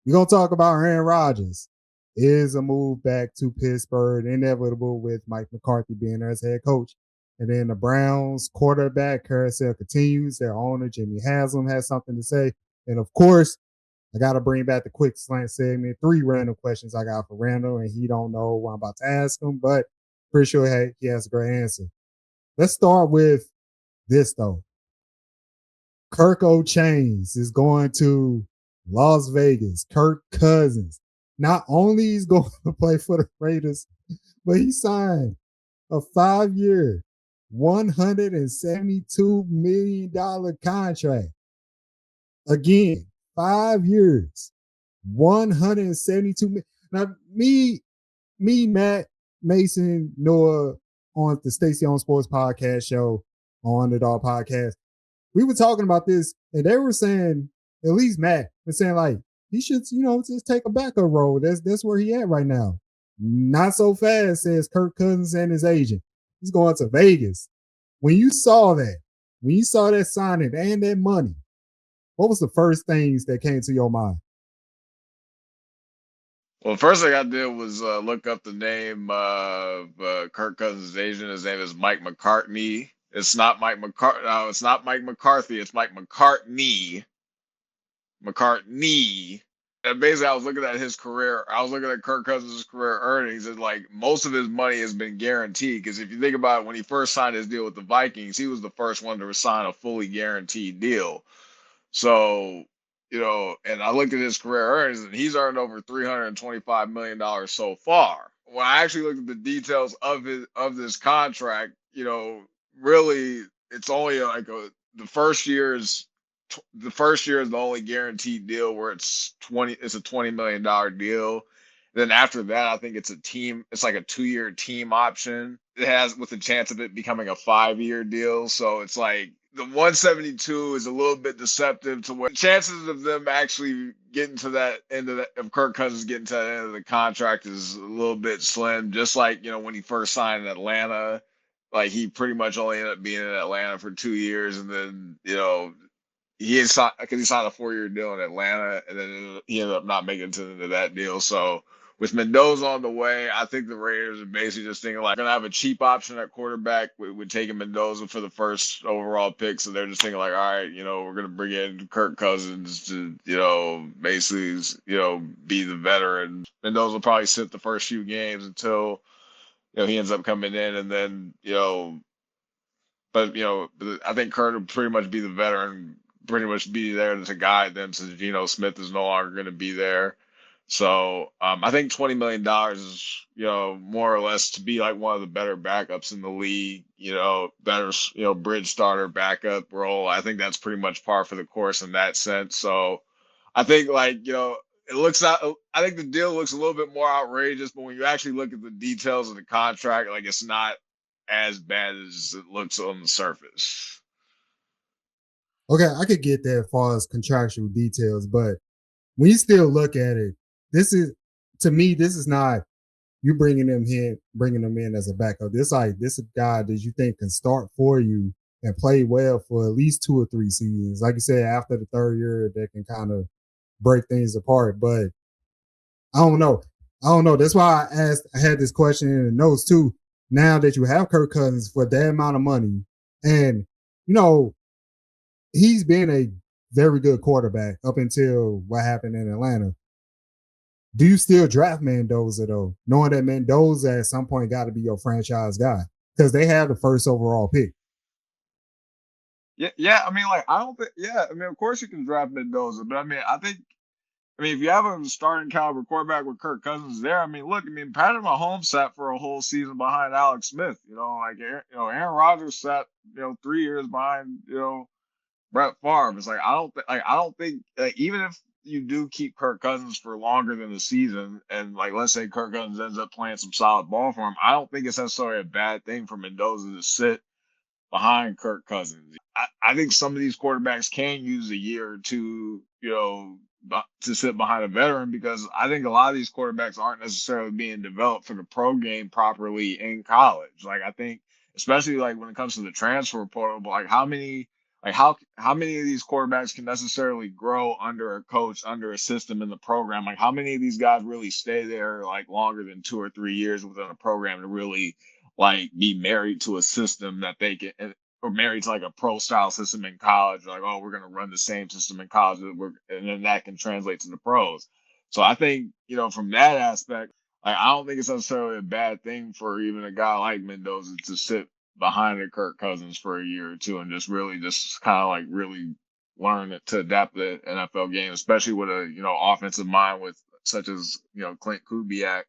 We're going to talk about Aaron Rodgers. Is a move back to Pittsburgh inevitable with Mike McCarthy being there as head coach? And then the Browns quarterback carousel continues. Their owner, Jimmy Haslam, has something to say. And of course, I got to bring back the quick slant segment. 3 random questions I got for Randall, and he don't know what I'm about to ask him, but pretty sure he has a great answer. Let's start with this, though. Kirk O'Chains is going to Las Vegas. Kirk Cousins. Not only is going to play for the Raiders, but he signed a 5-year, $172 million contract. Again, 5 years, 172 million. Now, Matt, Mason, Noah on the Stacey on Sports podcast show on Underdog podcast, we were talking about this, and they were saying, at least Matt was saying, like, he should, just take a backup role. That's where he at right now. Not so fast, says Kirk Cousins and his agent. He's going to Vegas. When you saw that signing and that money, what was the first things that came to your mind? Well, the first thing I did was look up the name of Kirk Cousins' agent. His name is Mike McCartney. It's not Mike McCarthy. No, it's not Mike McCarthy. It's Mike McCartney. McCartney. And basically, I was looking at his career. I was looking at Kirk Cousins' career earnings, and like most of his money has been guaranteed. Because if you think about it, when he first signed his deal with the Vikings, he was the first one to sign a fully guaranteed deal. So, and I looked at his career earnings, and he's earned over $325 million so far. When I actually looked at the details of this contract, really, it's only like the first year is the only guaranteed deal where it's a $20 million deal. Then after that, I think it's like a 2-year team option. It has with the chance of it becoming a 5-year deal. So it's like the 172 is a little bit deceptive to where the chances of them actually getting to that end of Kirk Cousins getting to that end of the contract is a little bit slim. Just like, when he first signed in Atlanta, like he pretty much only ended up being in Atlanta for 2 years. And then, he signed because he signed a 4-year deal in Atlanta, and then he ended up not making it to that deal. So with Mendoza on the way, I think the Raiders are basically just thinking like, we're gonna have a cheap option at quarterback. We're taking Mendoza for the first overall pick, so they're just thinking like, all right, we're gonna bring in Kirk Cousins to, basically, be the veteran. Mendoza will probably sit the first few games until, he ends up coming in, and then, but I think Kirk will pretty much be the veteran, pretty much be there to guide them since Geno Smith is no longer going to be there. So I think $20 million is, more or less to be like one of the better backups in the league, better, bridge starter backup role. I think that's pretty much par for the course in that sense. So I think like, it looks out. I think the deal looks a little bit more outrageous, but when you actually look at the details of the contract, like it's not as bad as it looks on the surface. Okay, I could get that as far as contractual details, but when you still look at it, this is not you bringing them in as a backup. This is a guy that you think can start for you and play well for at least 2 or 3 seasons. Like you said, after the 3rd year, they can kind of break things apart. But I don't know. That's why I had this question in the notes too. Now that you have Kirk Cousins for that amount of money, and he's been a very good quarterback up until what happened in Atlanta. Do you still draft Mendoza though, knowing that Mendoza at some point got to be your franchise guy because they have the first overall pick? Yeah. I mean, like I don't think. Yeah, I mean, of course you can draft Mendoza, but I mean, if you have a starting caliber quarterback with Kirk Cousins there, I mean, look, Patrick Mahomes sat for a whole season behind Alex Smith. Aaron Rodgers sat 3 years behind Brett Favre. It's like I don't think like, even if you do keep Kirk Cousins for longer than the season, and like let's say Kirk Cousins ends up playing some solid ball for him, I don't think it's necessarily a bad thing for Mendoza to sit behind Kirk Cousins. I think some of these quarterbacks can use a year or two, to sit behind a veteran because I think a lot of these quarterbacks aren't necessarily being developed for the pro game properly in college. Like I think, especially like when it comes to the transfer portal, like how many Like how many of these quarterbacks can necessarily grow under a coach, under a system in the program? Like how many of these guys really stay there like longer than 2 or 3 years within a program to really like be married to a system that they can, or married to like a pro style system in college? Like, oh, we're gonna run the same system in college, and then that can translate to the pros. So I think, from that aspect, like I don't think it's necessarily a bad thing for even a guy like Mendoza to sit behind a Kirk Cousins for a year or two and just really just kind of like really learn to adapt the NFL game, especially with a offensive mind with such as Clint Kubiak.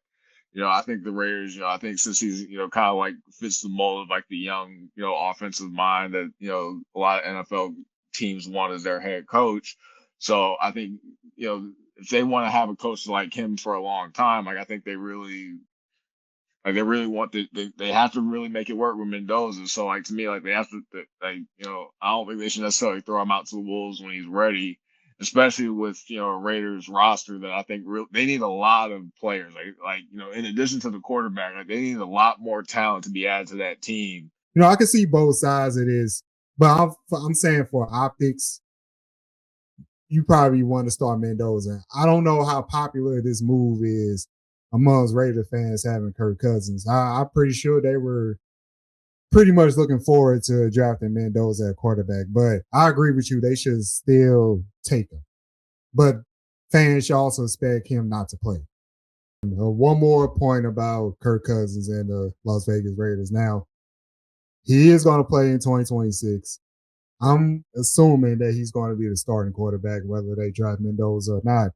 I think the Raiders, I think since he's kind of like fits the mold of like the young offensive mind that a lot of NFL teams want as their head coach. So I think if they want to have a coach like him for a long time, like I think they really want they have to really make it work with Mendoza. So like to me, like they have to I don't think they should necessarily throw him out to the wolves when he's ready, especially with a Raiders roster that I think they need a lot of players. In addition to the quarterback, like they need a lot more talent to be added to that team. I can see both sides of this, but I'm saying for optics, you probably want to start Mendoza. I don't know how popular this move is amongst Raider fans having Kirk Cousins. I'm pretty sure they were pretty much looking forward to drafting Mendoza at quarterback, but I agree with you. They should still take him. But fans should also expect him not to play. One more point about Kirk Cousins and the Las Vegas Raiders. Now, he is going to play in 2026. I'm assuming that he's going to be the starting quarterback, whether they draft Mendoza or not.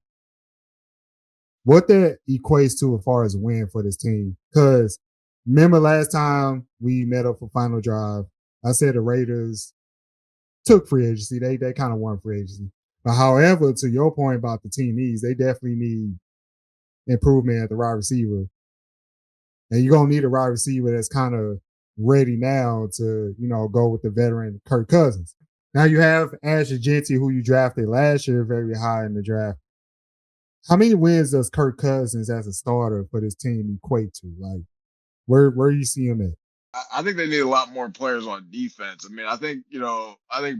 What that equates to as far as win for this team? Because remember last time we met up for Final Drive, I said the Raiders took free agency. They kind of won free agency. But however, to your point about the team needs, they definitely need improvement at the wide receiver. And you're going to need a wide receiver that's kind of ready now to, go with the veteran Kirk Cousins. Now you have Asher Genty, who you drafted last year very high in the draft. How many wins does Kirk Cousins as a starter for this team equate to? Like, where you see him at? I think they need a lot more players on defense. I mean, I think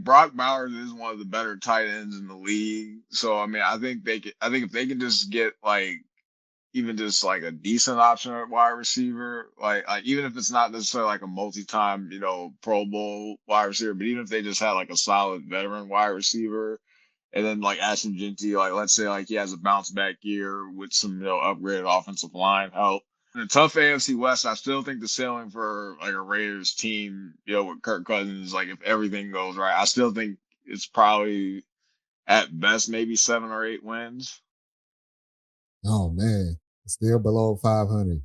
Brock Bowers is one of the better tight ends in the league. So, I mean, I think if they can just get like even just like a decent option at wide receiver, like even if it's not necessarily like a multi-time, Pro Bowl wide receiver, but even if they just had like a solid veteran wide receiver, and then like Ashton Genty, like let's say like he has a bounce back year with some upgraded offensive line help. In a tough AFC West, I still think the ceiling for like a Raiders team, with Kirk Cousins, like if everything goes right, I still think it's probably at best maybe 7 or 8 wins. Oh man, still below 500.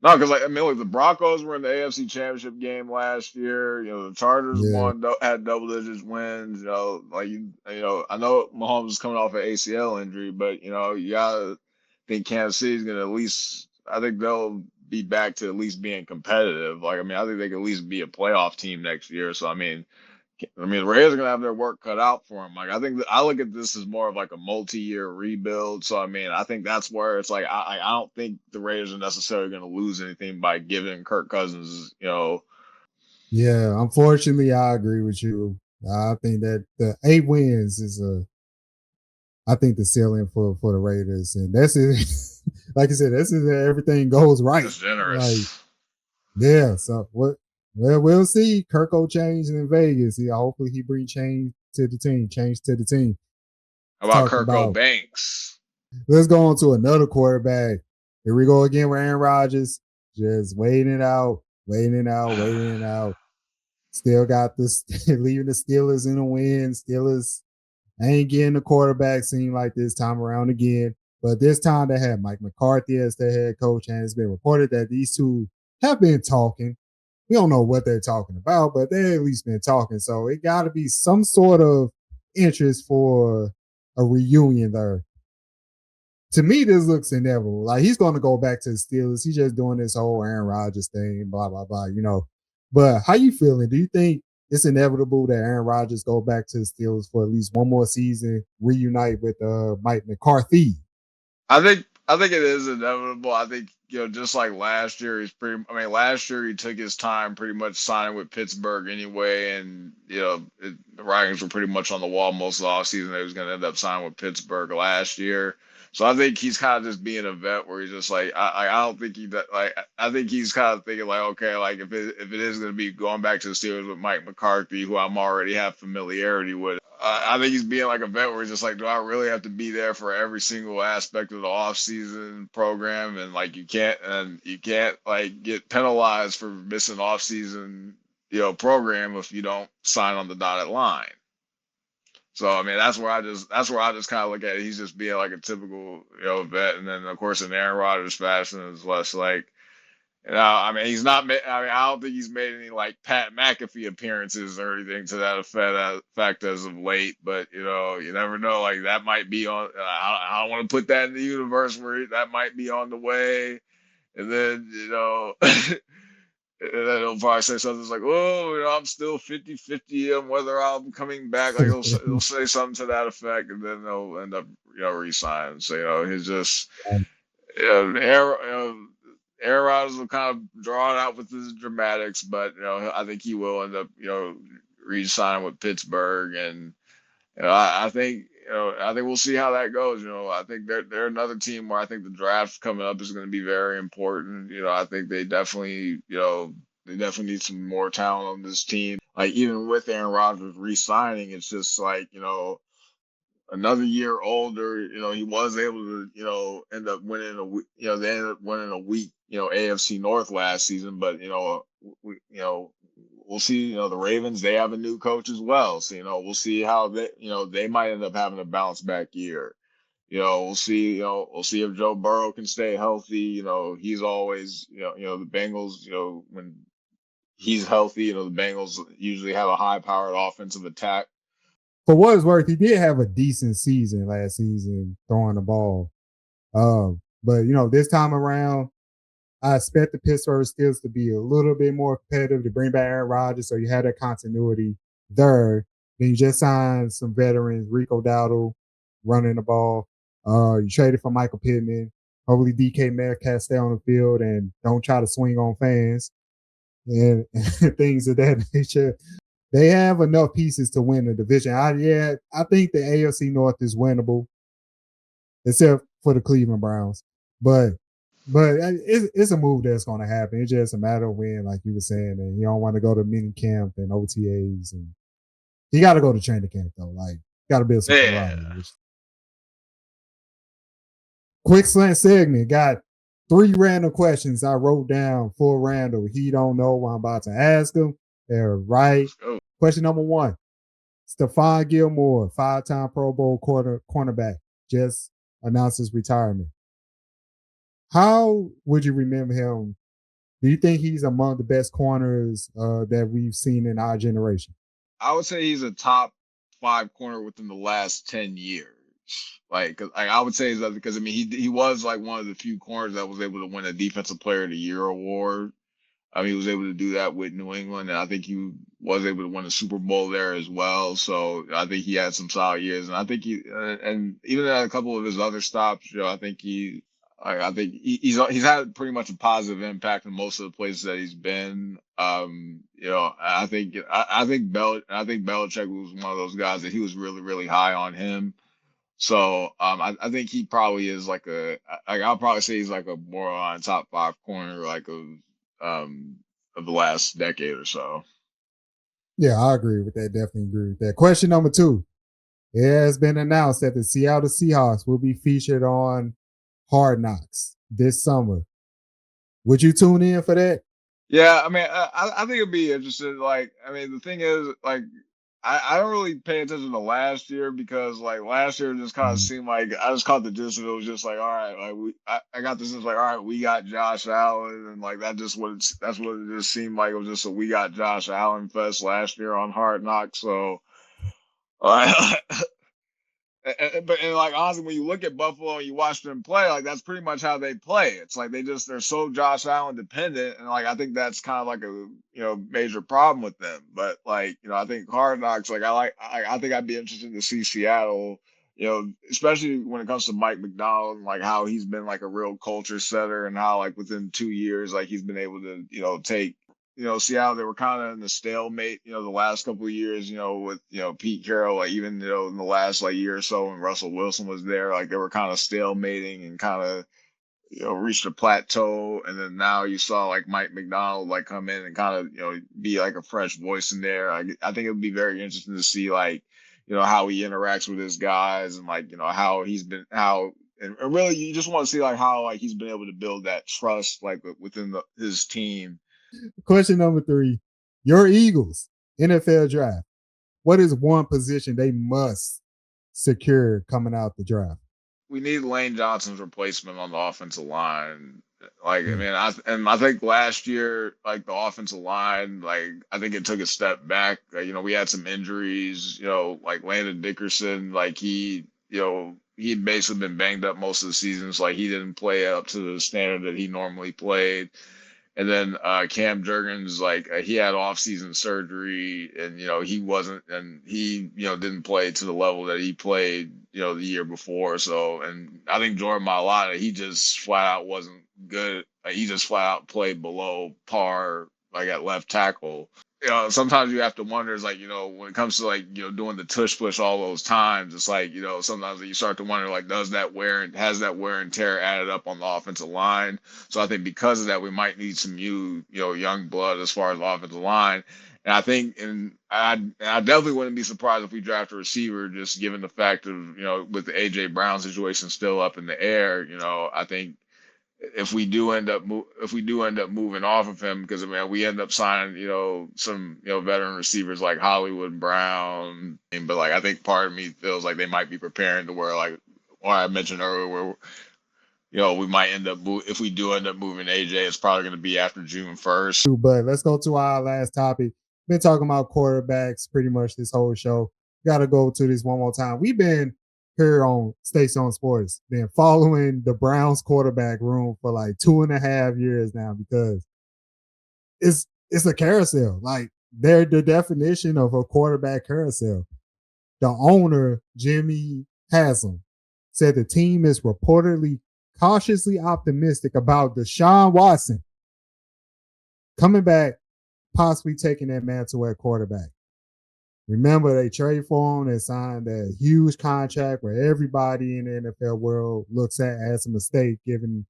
No, because I mean, look, the Broncos were in the AFC Championship game last year. The Chargers Yeah, had double digits wins. I know Mahomes is coming off an ACL injury, but you gotta think Kansas City's gonna at least. I think they'll be back to at least being competitive. Like, I mean, I think they could at least be a playoff team next year. So, the Raiders are gonna have their work cut out for them. Like I think I look at this as more of like a multi-year rebuild. So I mean, I think that's where it's like I don't think the Raiders are necessarily gonna lose anything by giving Kirk Cousins. yeah. Unfortunately, I agree with you. I think that the 8 wins is I think the ceiling for the Raiders, and that's it. Like I said, this is everything goes right. Just Like, generous. yeah. So what? Well, we'll see. Kirk will change in Vegas. Yeah, hopefully he bring change to the team. Change to the team. How Let's about talk Kirk about. Banks? Let's go on to another quarterback. Here we go again with Aaron Rodgers. Just waiting it out, waiting it out, waiting it out. Still got this leaving the Steelers in the win. Steelers ain't getting the quarterback seem like this time around again. But this time they had Mike McCarthy as their head coach, and it's been reported that these two have been talking. We don't know what they're talking about, but they at least been talking. So it got to be some sort of interest for a reunion there. To me, this looks inevitable. Like he's going to go back to the Steelers. He's just doing this whole Aaron Rodgers thing, blah blah blah. But how you feeling? Do you think it's inevitable that Aaron Rodgers go back to the Steelers for at least one more season, reunite with Mike McCarthy? I I think it is inevitable. I think, just like last year, last year he took his time pretty much signing with Pittsburgh anyway. And, the writings were pretty much on the wall most of the offseason that he was going to end up signing with Pittsburgh last year. So I think he's kind of just being a vet where he's just like, I don't think I think he's kind of thinking like, okay, like if it is going to be going back to the Steelers with Mike McCarthy, who I'm already have familiarity with, I think he's being like a vet where he's just like, do I really have to be there for every single aspect of the offseason program? And like you can't like get penalized for missing offseason, program if you don't sign on the dotted line. So I mean that's where I just kind of look at it. He's just being like a typical, vet. And then of course in Aaron Rodgers fashion is less like, I mean, he's not. I don't think he's made any like Pat McAfee appearances or anything to that effect as of late. But you never know. Like that might be on. I don't want to put that in the universe where that might be on the way, and then and then he'll probably say something like, "Oh, I'm still 50-50 on whether I'm coming back." Like he'll say something to that effect, and then they'll end up re-signing. So he's just Aaron Rodgers will kind of draw it out with his dramatics, but I think he will end up re-signing with Pittsburgh, and I think we'll see how that goes. I think they're another team where I think the draft coming up is going to be very important. I think they definitely need some more talent on this team. Like even with Aaron Rodgers re-signing, it's just like another year older, he was able to, end up winning they ended up winning a weak, AFC North last season, but we'll see. The Ravens, they have a new coach as well, so we'll see how they might end up having a bounce back year. We'll see. We'll see if Joe Burrow can stay healthy. He's always, the Bengals. When he's healthy, the Bengals usually have a high-powered offensive attack. For what it's worth, he did have a decent season last season throwing the ball. But this time around, I expect the Pittsburgh Steelers to be a little bit more competitive to bring back Aaron Rodgers, so you have that continuity there. Then you just signed some veterans, Rico Dowdle running the ball. You traded for Michael Pittman. Hopefully DK Metcalf stay on the field and don't try to swing on fans and things of that nature. They have enough pieces to win the division. I think the AFC North is winnable, except for the Cleveland Browns. But it's a move that's going to happen. It's just a matter of when, like you were saying, and you don't want to go to mini camp and OTAs, and you got to go to training camp though. Like, got to build some camaraderie. Quick slant segment. Got 3 random questions I wrote down for Randall. He don't know what I'm about to ask him. They're right. Question number 1. Stephon Gilmore, 5-time Pro Bowl cornerback, just announced his retirement. How would you remember him? Do you think he's among the best corners that we've seen in our generation? I would say he's a top 5 corner within the last 10 years. Like I would say that because he was like one of the few corners that was able to win a Defensive Player of the Year award. He was able to do that with New England, and I think he was able to win a Super Bowl there as well. So I think he had some solid years, and I think and even at a couple of his other stops, I think he's had pretty much a positive impact in most of the places that he's been. I think Belichick was one of those guys that he was really, really high on him. So I think he probably is I'll probably say he's like a more on top 5 corner of the last decade or so. Yeah, I agree with that. Definitely agree with that. Question number 2. It has been announced that the Seattle Seahawks will be featured on Hard Knocks this summer. Would you tune in for that? Yeah, I think it'd be interesting. The thing is, I don't really pay attention to last year because last year just kind of seemed like I just caught the gist of it. It was just like, all right, I got this. It's like, all right, we got Josh Allen, and that's what it just seemed like. It was just a we got Josh Allen fest last year on Hard Knocks. So, but honestly, when you look at Buffalo and you watch them play, that's pretty much how they play. It's like they're so Josh Allen dependent, and I think that's kind of like a major problem with them. But I think Hard Knocks, I think I'd be interested to see Seattle especially when it comes to Mike Macdonald and like how he's been like a real culture setter and how like within 2 years, like he's been able to, take, Seattle, they were kind of in the stalemate, the last couple of years, with, Pete Carroll, like even, in the last like year or so when Russell Wilson was there, like they were kind of stalemating and kind of, reached a plateau. And then now you saw like Mike Macdonald like come in and kind of, be like a fresh voice in there. I think it would be very interesting to see like, how he interacts with his guys and like, how he's been, and really you just want to see like how like he's been able to build that trust like within his team. Question number 3. Your Eagles, NFL draft. What is one position they must secure coming out the draft? We need Lane Johnson's replacement on the offensive line. Like, I mean, I think last year, like the offensive line, like I think it took a step back. Like, we had some injuries. Like Landon Dickerson, like he'd basically been banged up most of the season, so like he didn't play up to the standard that he normally played. And then Cam Jurgens, like he had off-season surgery, and he wasn't, and he didn't play to the level that he played the year before. So, and I think Jordan Mailata, he just flat out wasn't good. Like, he just flat out played below par, like at left tackle. Sometimes you have to wonder, is like, when it comes to like, doing the tush push all those times, it's like, sometimes you start to wonder, like, has that wear and tear added up on the offensive line? So I think because of that, we might need some new, young blood as far as the offensive line. And I think, and I definitely wouldn't be surprised if we draft a receiver, just given the fact of, with the AJ Brown situation still up in the air, I think if we do end up moving off of him, because I mean we end up signing some veteran receivers like Hollywood Brown, but like I think part of me feels like they might be preparing to where like what I mentioned earlier, where we might end up if we do end up moving AJ, it's probably going to be after June 1st. But let's go to our last topic. Been talking about quarterbacks pretty much this whole show. Got to go to this one more time. We've been here on Stacey on Sports, been following the Browns quarterback room for like 2.5 years now because it's a carousel. Like they're the definition of a quarterback carousel. The owner, Jimmy Haslam, said the team is reportedly cautiously optimistic about Deshaun Watson coming back, possibly taking that mantle at quarterback. Remember, they trade for him and signed a huge contract where everybody in the NFL world looks at as a mistake, given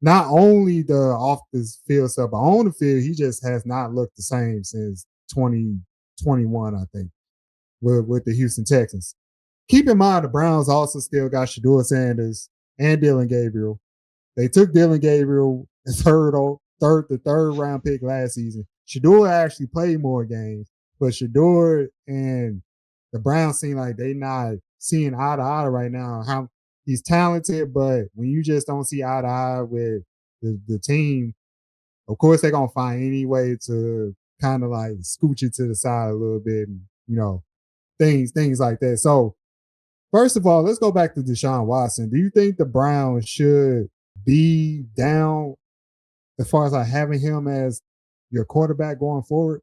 not only the off the field stuff, but on the field, he just has not looked the same since 2021, I think, with the Houston Texans. Keep in mind, the Browns also still got Shedeur Sanders and Dillon Gabriel. They took Dillon Gabriel the third round pick last season. Shedeur actually played more games, but Shedeur and the Browns seem like they not seeing eye to eye right now. How he's talented, but when you just don't see eye to eye with the team, of course they're gonna find any way to kind of like scooch it to the side a little bit, and things like that. So first of all, let's go back to Deshaun Watson. Do you think the Browns should be down as far as like having him as your quarterback going forward?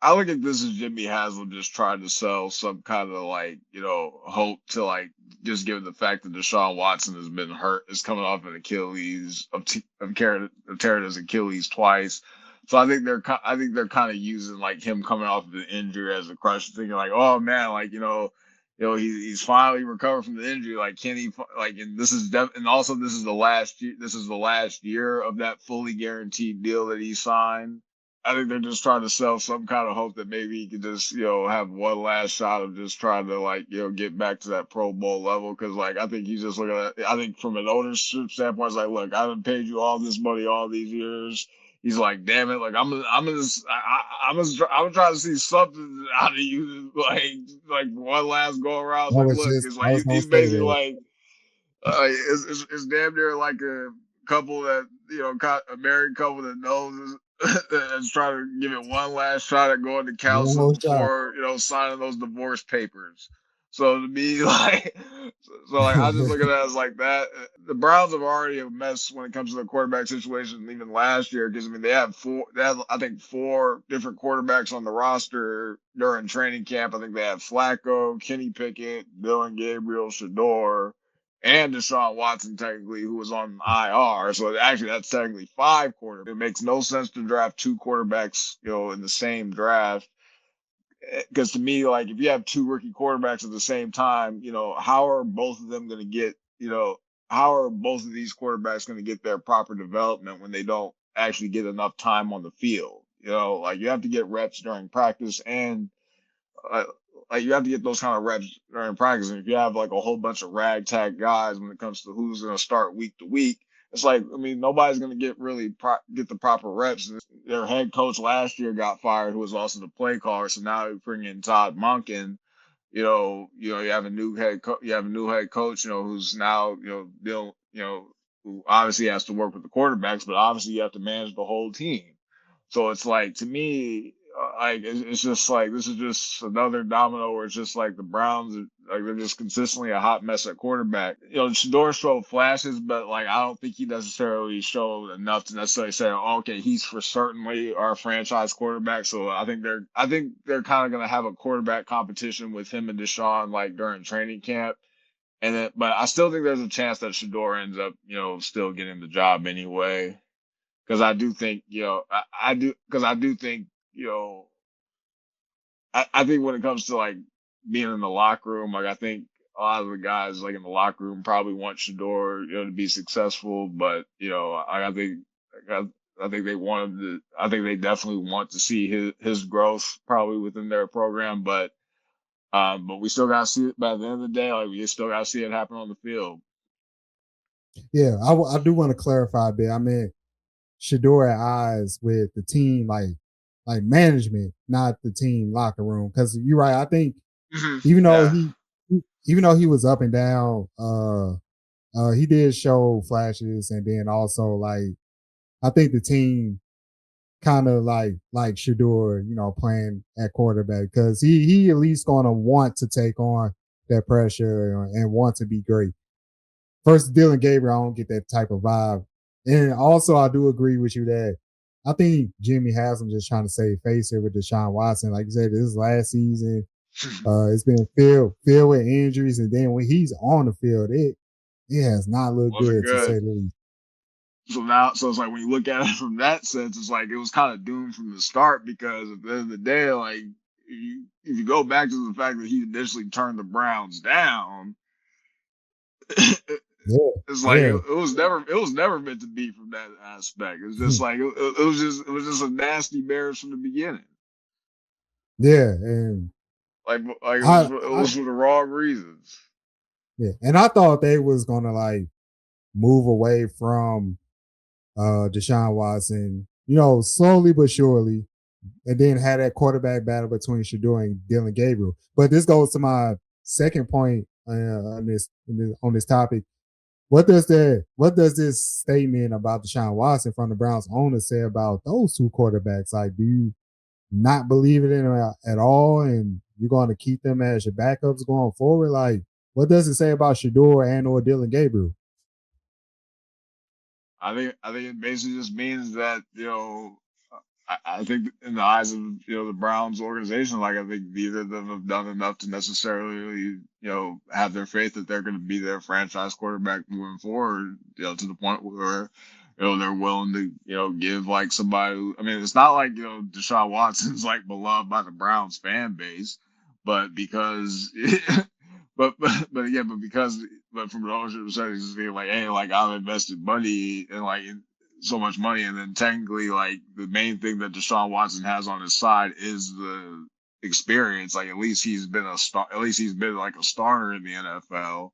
I look at this as Jimmy Haslam just trying to sell some kind of like, hope to like just given the fact that Deshaun Watson has been hurt, is coming off an Achilles of tearing his Achilles twice. So I think they're kind of using like him coming off of the injury as a crush, thinking like, oh man, like he's finally recovered from the injury. Like, can he like? And this is and also this is the last year. This is the last year of that fully guaranteed deal that he signed. I think they're just trying to sell some kind of hope that maybe he could just, have one last shot of just trying to like, get back to that Pro Bowl level. Cause like, I think he's just looking at, I think from an ownership standpoint, it's like, look, I haven't paid you all this money all these years. He's like, damn it. Like, I'm trying to see something out of you. Like one last go around. Like, look, it's like, he's basically like, it's damn near like a couple that, a married couple that knows that's trying to give it one last shot at going to counseling before signing those divorce papers. So to me, like I just look at it as like that. The Browns have already a mess when it comes to the quarterback situation, even last year. Because I mean, they have I think four different quarterbacks on the roster during training camp. I think they had Flacco, Kenny Pickett, Dylan Gabriel, Shador, and Deshaun Watson, technically, who was on IR. So actually, that's technically five quarterbacks. It makes no sense to draft two quarterbacks, in the same draft. Because to me, like if you have two rookie quarterbacks at the same time, how are both of them going to get, how are both of these quarterbacks going to get their proper development when they don't actually get enough time on the field? Like you have to get reps during practice and uh, like you have to get those kind of reps during practice. And if you have like a whole bunch of ragtag guys when it comes to who's going to start week to week, it's like I mean nobody's going to get the proper reps. Their head coach last year got fired, who was also the play caller. So now you bring in Todd Monken. You have a new head coach. Who's now who obviously has to work with the quarterbacks, but obviously you have to manage the whole team. So it's like to me, like it's just like this is just another domino where it's just like the Browns, like they're just consistently a hot mess at quarterback. Shador showed flashes, but like I don't think he necessarily showed enough to necessarily say, oh, okay, he's for certainly our franchise quarterback. So I think they're kind of gonna have a quarterback competition with him and Deshaun like during training camp. But I still think there's a chance that Shador ends up, still getting the job anyway. Because I do think, I do think, I think when it comes to like being in the locker room, like I think a lot of the guys like in the locker room probably want Shador, to be successful. But I think they want him to. I think they definitely want to see his growth probably within their program. But we still gotta see it by the end of the day. Like we still gotta see it happen on the field. Yeah, I do want to clarify a bit. I mean, Shador at eyes with the team, like management, not the team locker room. Because you're right. I think even though Yeah. he even though he was up and down, he did show flashes, and then also like I think the team kind of like Shador, playing at quarterback because he at least gonna want to take on that pressure and want to be great. First, Dylan Gabriel, I don't get that type of vibe. And also, I do agree with you that I think Jimmy Haslam just trying to save face here with Deshaun Watson. Like you said, this is last season. It's been filled with injuries, and then when he's on the field, it has not looked Wasn't good to say good. the least. So it's like when you look at it from that sense, it's like it was kind of doomed from the start because at the end of the day, like if you go back to the fact that he initially turned the Browns down, Yeah, it's like yeah, it was never meant to be from that aspect. It's just like it was just a nasty marriage from the beginning. yeah, and Like I, it I, was for the wrong reasons. yeah, and I thought they was gonna like move away from Deshaun Watson, slowly but surely, and then had that quarterback battle between Shador and Dylan Gabriel. But this goes to my second point on this topic. What does this statement about Deshaun Watson from the Browns owner say about those two quarterbacks? Like, do you not believe it in them at all, and you're going to keep them as your backups going forward? Like, what does it say about Shador and or Dylan Gabriel? I think it basically just means that I think in the eyes of the Browns organization, like I think neither of them have done enough to necessarily have their faith that they're going to be their franchise quarterback moving forward. To the point where they're willing to give like somebody. I mean, it's not like Deshaun Watson's like beloved by the Browns fan base, but because but from the ownership perspective, it's being like, hey, like I've invested money and like so much money, and then technically, like the main thing that Deshaun Watson has on his side is the experience. Like at least he's been a star. At least he's been like a starter in the NFL.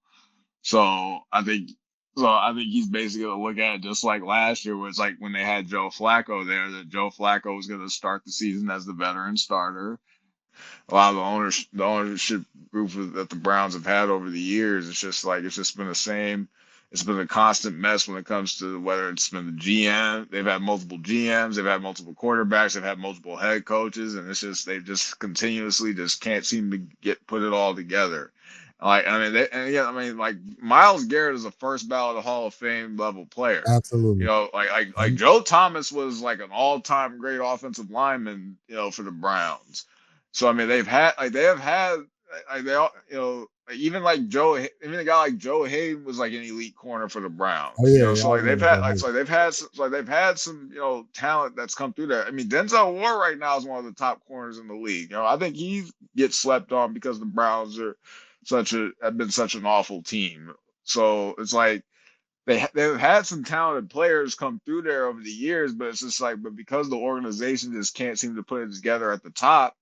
So I think he's basically gonna look at it just like last year, where it's like when they had Joe Flacco there, that Joe Flacco was gonna start the season as the veteran starter. A lot of the ownership group that the Browns have had over the years, it's just been the same. It's been a constant mess when it comes to whether it's been the GM. They've had multiple GMs, they've had multiple quarterbacks, they've had multiple head coaches, and it's just they've just continuously just can't seem to put it all together. Like I mean, like Myles Garrett is a first ballot Hall of Fame level player. You Absolutely. know, like Joe Thomas was like an all time great offensive lineman. You know, for the Browns. So I mean, they have had like they all even like even a guy like Joe Hayden was like an elite corner for the Oh Browns. You know, yeah, so I like remember Joe Hayden. they've had some talent that's come through there. I mean, Denzel Ward right now is one of the top corners in the league. You know, I think he gets slept on because the Browns have been such an awful team. So it's like they've had some talented players come through there over the years, but it's just like because the organization just can't seem to put it together at the top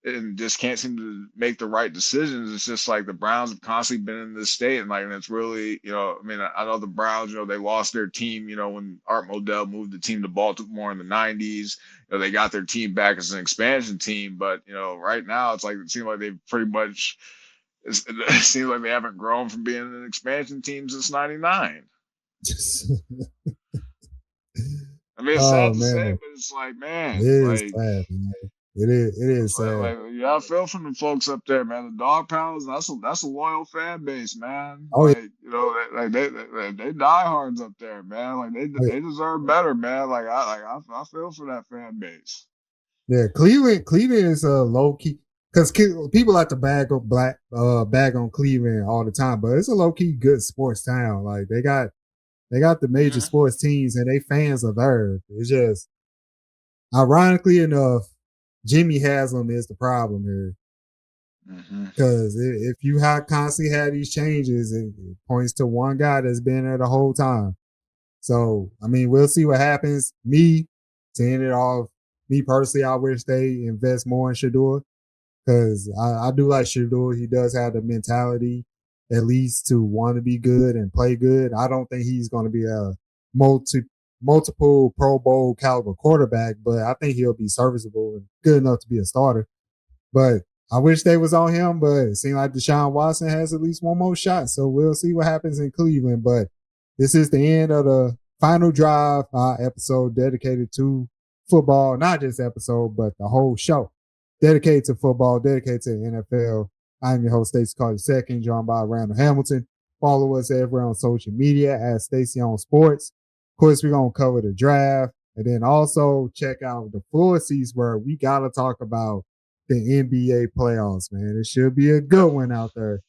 and just can't seem to make the right decisions. It's just like the Browns have constantly been in this state, and it's really, I mean, I know the Browns, they lost their team, when Art Modell moved the team to Baltimore in the '90s. They got their team back as an expansion team, but right now it's like it seems like they've pretty much. It seems like they haven't grown from being an expansion team since '99. I mean, it's Oh sad to say, man, but it's like, it man, is like sad, man. It is sad. yeah, I feel from the folks up there, man. The Dog Pounds, that's a loyal fan base, man. Oh yeah, They diehards up there, man. Like oh, yeah. they deserve better, man. I feel for that fan base. Yeah, Cleveland is a low key because people like to bag on Cleveland all the time, but it's a low key good sports town. Like they got the major Mm-hmm. sports teams and they fans are there. It's just ironically enough, Jimmy Haslam is the problem here. Mm-hmm. Because if you constantly had these changes, it points to one guy that's been there the whole time. So, I mean, we'll see what happens. To end it off, me personally, I wish they invest more in Shador because I do like Shador. He does have the mentality, at least, to want to be good and play good. I don't think he's going to be a multiple Pro Bowl caliber quarterback, but I think he'll be serviceable and good enough to be a starter. But I wish they was on him, but it seems like Deshaun Watson has at least one more shot. So we'll see what happens in Cleveland. But this is the end of the final drive episode dedicated to football, not just episode, but the whole show dedicated to football, dedicated to the NFL. I'm your host, Stacey Carter II, joined by Randall Hamilton. Follow us everywhere on social media at Stacey on Sports. Of course, we're going to cover the draft and then also check out the full season where we got to talk about the NBA playoffs, man. It should be a good one out there.